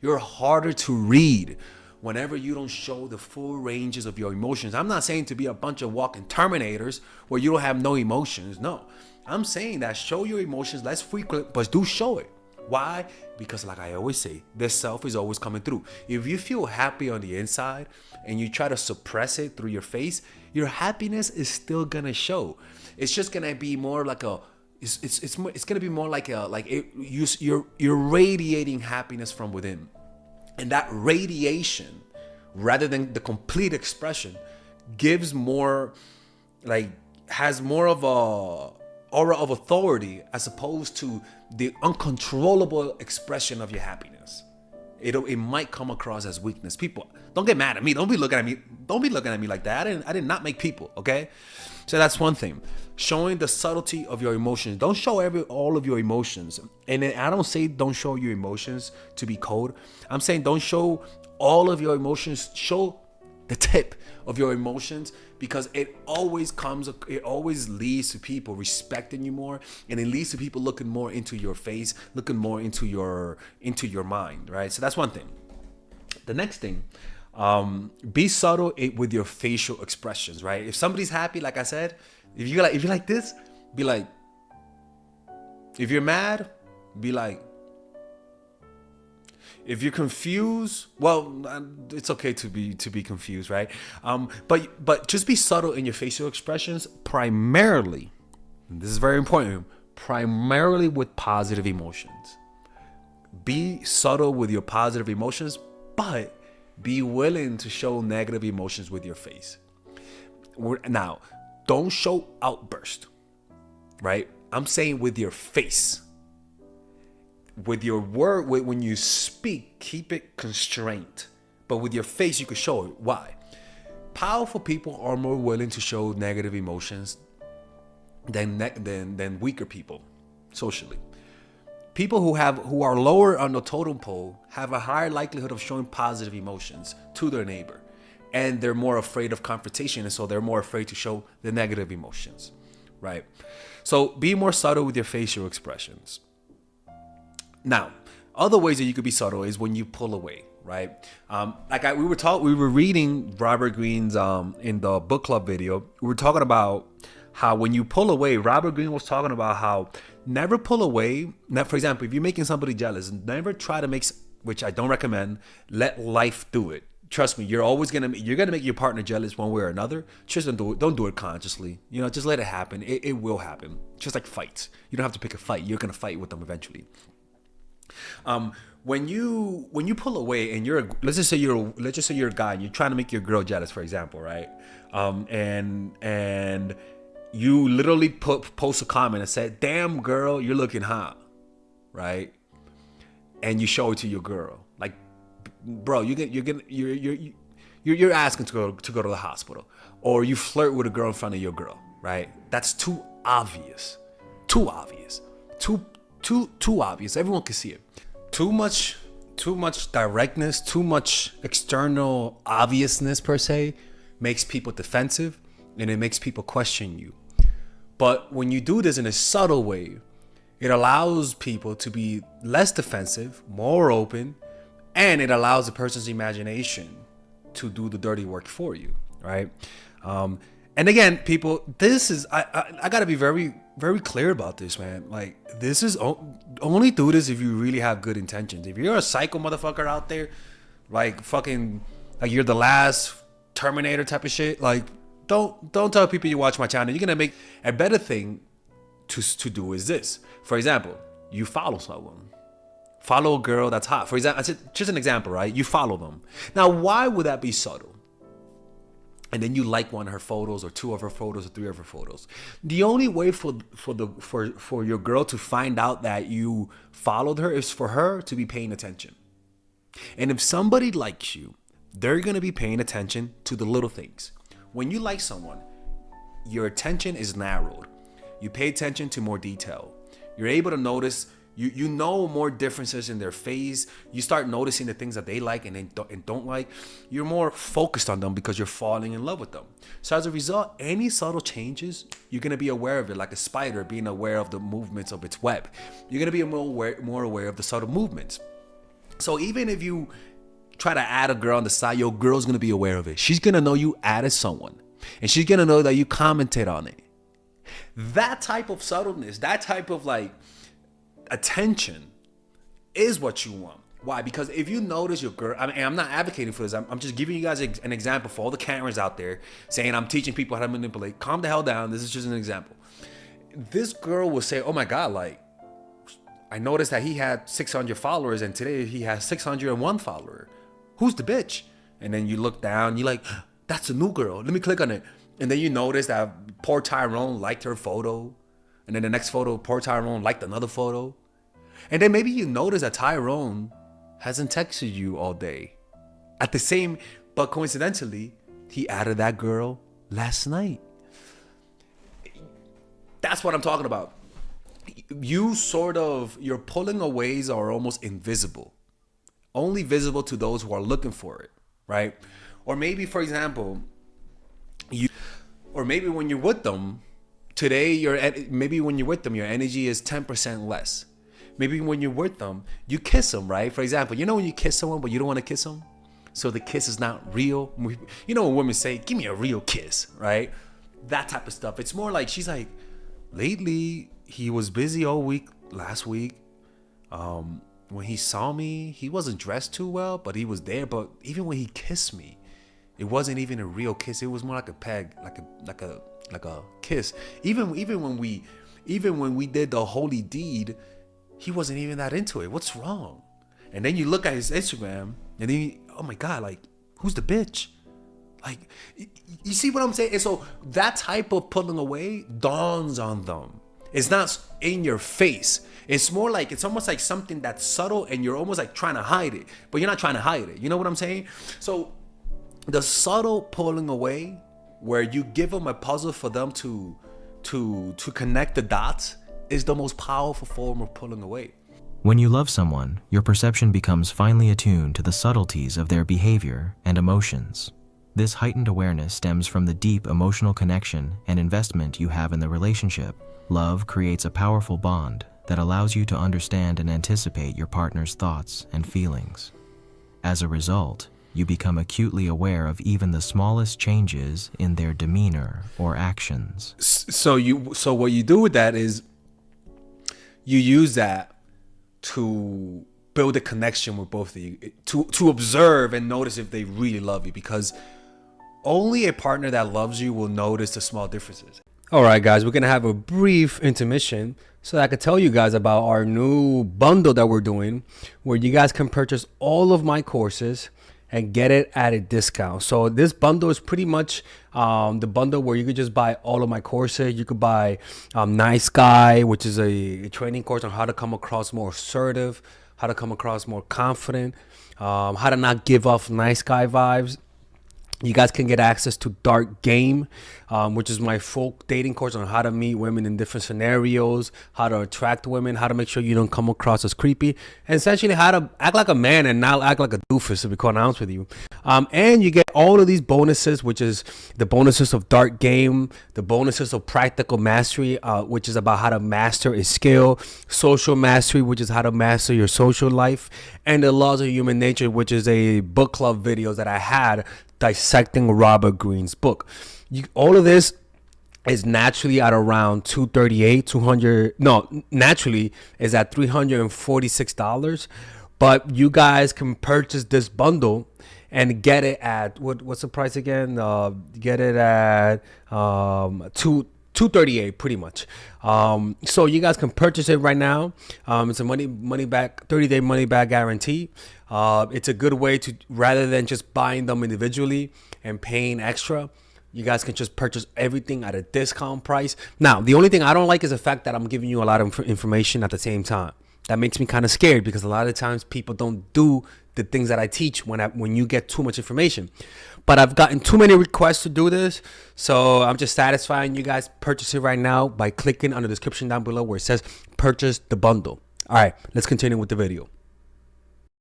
You're harder to read whenever you don't show the full ranges of your emotions. I'm not saying to be a bunch of walking Terminators where you don't have no emotions. No, I'm saying that show your emotions less frequent, but do show it. Why? Because like I always say, the self is always coming through. If you feel happy on the inside and you try to suppress it through your face, your happiness is still gonna show. It's just gonna be more like a it's gonna be more like you're radiating happiness from within. And that radiation, rather than the complete expression, gives more, like, has more of a aura of authority as opposed to the uncontrollable expression of your happiness. It might come across as weakness. People, don't get mad at me. Don't be looking at me. Don't be looking at me like that. I did not make people. Okay, so that's one thing. Showing the subtlety of your emotions. Don't show all of your emotions. And then I don't say don't show your emotions to be cold. I'm saying don't show all of your emotions. Show the tip of your emotions, because it always leads to people respecting you more, and it leads to people looking more into your face, looking more into your mind, right? So that's one thing. The next thing, be subtle with your facial expressions, right? If somebody's happy, like I said, if you're like this, be like. If you're mad, be like. If you're confused, well, it's okay to be confused, right? But just be subtle in your facial expressions, primarily. And this is very important. Primarily with positive emotions. Be subtle with your positive emotions, but be willing to show negative emotions with your face. Now, don't show outburst, right? I'm saying with your face. With your word, when you speak, keep it constrained. But with your face, you can show it. Why? Powerful people are more willing to show negative emotions than weaker people, socially. People who are lower on the totem pole have a higher likelihood of showing positive emotions to their neighbor, and they're more afraid of confrontation, and so they're more afraid to show the negative emotions, right? So be more subtle with your facial expressions. Now, other ways that you could be subtle is when you pull away, right? We were reading Robert Greene's in the book club video. We were talking about how when you pull away, Robert Greene was talking about how never pull away. Now, for example, if you're making somebody jealous, never try to make, which I don't recommend. Let life do it. Trust me, you're gonna make your partner jealous one way or another. Just don't do it consciously. Just let it happen. It will happen. Just like fights, you don't have to pick a fight. You're gonna fight with them eventually. When you pull away and let's just say you're a guy and you're trying to make your girl jealous, for example, right? And you literally post a comment and said, "Damn girl, you're looking hot," right? And you show it to your girl, like, bro, you're asking to go to the hospital, or you flirt with a girl in front of your girl, right? That's too obvious, too obvious. Everyone can see it. Too much directness, too much external obviousness per se makes people defensive, and it makes people question you. But when you do this in a subtle way, it allows people to be less defensive, more open, and it allows the person's imagination to do the dirty work for you, right? And again, people, this is, I gotta be very, very clear about this, man. Like, this is only do this if you really have good intentions. If you're a psycho motherfucker out there, like fucking, like you're the last Terminator type of shit, like don't tell people you watch my channel. You're gonna make a better thing to do is this. For example, you follow someone. Follow a girl that's hot. For example, just an example, right? You follow them. Now, why would that be subtle? And then you like one of her photos, or two of her photos, or three of her photos. The only way for your girl to find out that you followed her is for her to be paying attention. And if somebody likes you, they're gonna be paying attention to the little things. When you like someone, your attention is narrowed. You pay attention to more detail. You're able to notice. You know more differences in their face. You start noticing the things that they like and don't like. You're more focused on them because you're falling in love with them. So as a result, any subtle changes, you're going to be aware of it, like a spider being aware of the movements of its web. You're going to be more aware of the subtle movements. So even if you try to add a girl on the side, your girl's gonna be aware of it. She's gonna know you added someone, and she's gonna know that you commented on it. That type of subtleness, that type of like attention is what you want. Why? Because if you notice your girl, I mean, I'm not advocating for this. I'm just giving you guys an example for all the cameras out there saying I'm teaching people how to manipulate. Calm the hell down. This is just an example. This girl will say, oh my God, like, I noticed that he had 600 followers and today he has 601 follower. Who's the bitch? And then you look down, you're like, that's a new girl. Let me click on it. And then you notice that poor Tyrone liked her photo. And then the next photo, poor Tyrone liked another photo. And then maybe you notice that Tyrone hasn't texted you all day. But coincidentally, he added that girl last night. That's what I'm talking about. Your pulling aways are almost invisible. Only visible to those who are looking for it, right? Or maybe, for example, maybe when you're with them, your energy is 10% less. Maybe when you're with them, you kiss them, right? For example, you know when you kiss someone, but you don't want to kiss them? So the kiss is not real. You know when women say, give me a real kiss, right? That type of stuff. It's more like, she's like, lately, he was busy all week, last week. When he saw me, he wasn't dressed too well, but he was there. But even when he kissed me, it wasn't even a real kiss. It was more like a peg, like a kiss. Even when we did the holy deed, he wasn't even that into it. What's wrong? And then you look at his Instagram, and then oh my God, like, who's the bitch? Like, you see what I'm saying? And so that type of pulling away dawns on them. It's not in your face. It's more like, it's almost like something that's subtle and you're almost like trying to hide it, but you're not trying to hide it. You know what I'm saying? So the subtle pulling away, where you give them a puzzle for them to connect the dots, is the most powerful form of pulling away. When you love someone, your perception becomes finely attuned to the subtleties of their behavior and emotions. This heightened awareness stems from the deep emotional connection and investment you have in the relationship. Love creates a powerful bond that allows you to understand and anticipate your partner's thoughts and feelings. As a result, you become acutely aware of even the smallest changes in their demeanor or actions. So what you do with that is you use that to build a connection with both of you, to observe and notice if they really love you, because only a partner that loves you will notice the small differences. All right, guys, we're going to have a brief intermission so that I can tell you guys about our new bundle that we're doing, where you guys can purchase all of my courses and get it at a discount. So this bundle is pretty much the bundle where you could just buy all of my courses. You could buy Nice Guy, which is a training course on how to come across more assertive, how to come across more confident, how to not give off nice guy vibes. You guys can get access to Dark Game, which is my full dating course on how to meet women in different scenarios, how to attract women, how to make sure you don't come across as creepy, and essentially how to act like a man and not act like a doofus, to be quite honest with you. And you get all of these bonuses, which is the bonuses of Dark Game, the bonuses of Practical Mastery, which is about how to master a skill, Social Mastery, which is how to master your social life, and the Laws of Human Nature, which is a book club video that I had dissecting Robert Greene's book. All of this is naturally at around naturally is at $346, but you guys can purchase this bundle and get it at what's the price again? Get it at $238 pretty much. So you guys can purchase it right now. It's a money back 30-day money back guarantee. It's a good way to, rather than just buying them individually and paying extra, you guys can just purchase everything at a discount price. Now, the only thing I don't like is the fact that I'm giving you a lot of information at the same time. That makes me kind of scared, because a lot of times people don't do the things that I teach when you get too much information. But I've gotten too many requests to do this, so I'm just satisfying you guys. Purchase it right now by clicking on the description down below where it says purchase the bundle. All right, let's continue with the video.